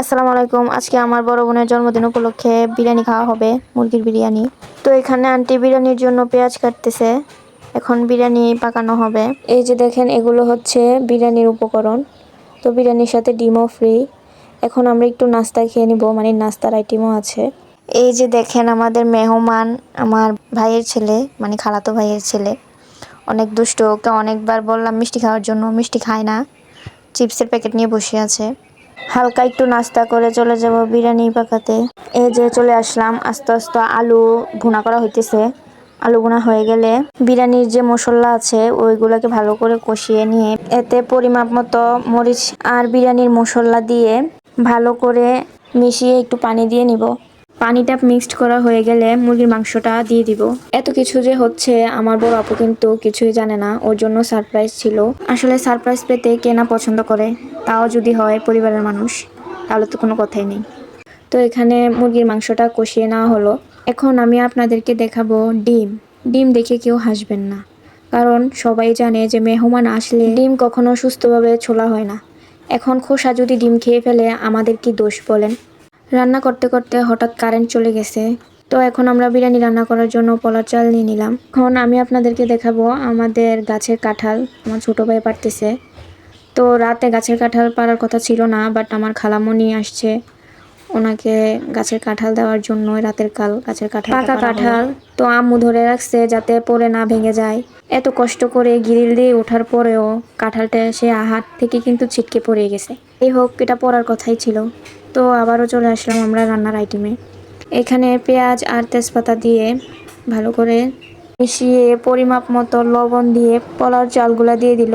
আসসালামু আলাইকুম। আজকে আমার বড় বোনের জন্মদিন উপলক্ষে বিরিয়ানি খাওয়া হবে, মুরগির বিরিয়ানি। তো এখানে আন্টি বিরিয়ানির জন্য পেঁয়াজ কাটতেছে, এখন বিরিয়ানি পাকানো হবে। এই যে দেখেন, এগুলো হচ্ছে বিরিয়ানির উপকরণ। তো বিরিয়ানির সাথে ডিমও ফ্রি। এখন আমরা একটু নাস্তা খেয়ে নিব, মানে নাস্তার আইটেমও আছে। এই যে দেখেন, আমাদের মেহমান আমার ভাইয়ের ছেলে, মানে খালাতো ভাইয়ের ছেলে। অনেক দুষ্ট, ওকে অনেকবার বললাম মিষ্টি খাওয়ার জন্য, মিষ্টি খায় না, চিপসের প্যাকেট নিয়ে বসে আছে। হালকা একটু নাস্তা করে চলে যাব বিরিয়ানি পাকাতে। এই যে চলে আসলাম, আস্তে আস্তে আলু ভুনা করা হইতেছে। আলু ভুনা হয়ে গেলে বিরিয়ানির যে মশলা আছে ওইগুলোকে ভালো করে কষিয়ে নিয়ে এতে পরিমাপ মতো মরিচ আর বিরিয়ানির মশলা দিয়ে ভালো করে মিশিয়ে একটু পানি দিয়ে নিব। পানিটা মিক্সড করা হয়ে গেলে মুরগির মাংসটা দিয়ে দিব। এত কিছু যে হচ্ছে আমার বড় আপু কিন্তু কিছুই জানে না, ওর জন্য সারপ্রাইজ ছিল। আসলে সারপ্রাইজ পেতে কে না পছন্দ করে, তাও যদি হয় পরিবারের মানুষ, তাহলে তো কোনো কথাই নেই। তো এখানে মুরগির মাংসটা কষিয়ে নেওয়া হলো। এখন আমি আপনাদেরকে দেখাবো ডিম। ডিম দেখে কেউ হাসবেন না, কারণ সবাই জানে যে মেহমান আসলে ডিম কখনো সুস্থভাবে ছোলা হয় না। এখন খোসা যদি ডিম খেয়ে ফেলে আমাদের কি দোষ বলেন? রান্না করতে করতে হঠাৎ কারেন্ট চলে গেছে। তো এখন আমরা বিরিয়ানি রান্না করার জন্য পোলার চাল নিয়ে নিলাম। এখন আমি আপনাদেরকে দেখাবো আমাদের গাছের কাঁঠাল, আমার ছোট ভাই পারতেছে। তো রাতে গাছের কাঁঠাল পাড়ার কথা ছিল না, বাট আমার খালামণি আসছে, ওনাকে গাছের কাঁঠাল দেওয়ার জন্য রাতের কাল গাছের কাঁঠাল, পাকা কাঁঠাল। তো আম্মু ধরে রাখছে যাতে পরে না ভেঙে যায়। এত কষ্ট করে গ্রিল দিয়ে ওঠার পরেও কাঁঠালটা সে হাত থেকে কিন্তু ছিটকে পড়ে গেছে। এই হোক, এটা পড়ার কথাই ছিল। তো আবারও চলে আসলাম আমরা রান্নার আইটেমে। এখানে পেঁয়াজ আর তেজপাতা দিয়ে ভালো করে মিশিয়ে পরিমাপ মতো লবণ দিয়ে পোলার চালগুলা দিয়ে দিল।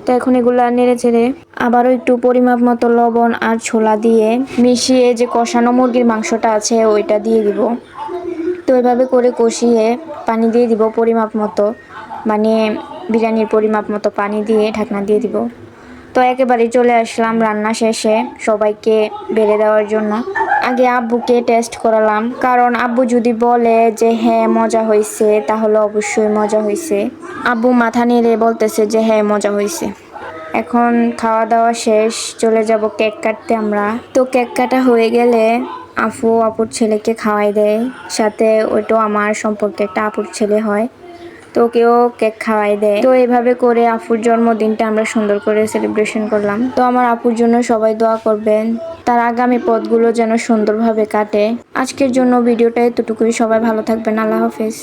তো এখন এগুলা নেড়ে চেড়ে আবারও একটু পরিমাপ মতো লবণ আর ছোলা দিয়ে মিশিয়ে যে কষানো মুরগির মাংসটা আছে ওইটা দিয়ে দিব। তো এভাবে করে কষিয়ে পানি দিয়ে দিব পরিমাপ মতো, মানে বিরিয়ানির পরিমাপ মতো পানি দিয়ে ঢাকনা দিয়ে দিব। তো একেবারেই চলে আসলাম রান্না শেষে সবাইকে বেড়ে দেওয়ার জন্য। আগে আব্বুকে টেস্ট করালাম, কারণ আব্বু যদি বলে যে হ্যাঁ মজা হয়েছে তাহলে অবশ্যই মজা হয়েছে। আব্বু মাথা নেড়ে বলতেছে যে হ্যাঁ মজা হয়েছে। এখন খাওয়া দাওয়া শেষ, চলে যাব কেক কাটতে আমরা। তো কেক কাটা হয়ে গেলে আপুর ছেলেকে খাওয়াই দেয়, সাথে ওইটাও আমার সম্পর্কে একটা আপুর ছেলে হয়, তো ওকেও কেক খাওয়াই দেয়। তো এইভাবে করে আপুর জন্মদিনটা আমরা সুন্দর করে সেলিব্রেশন করলাম। তো আমার আপুর জন্য সবাই দোয়া করবেন, তার আগামী পথগুলো যেন সুন্দরভাবে কাটে। আজকের জন্য ভিডিওটা এতটুকুই। সবাই ভালো থাকবেন। আল্লাহ হাফেজ।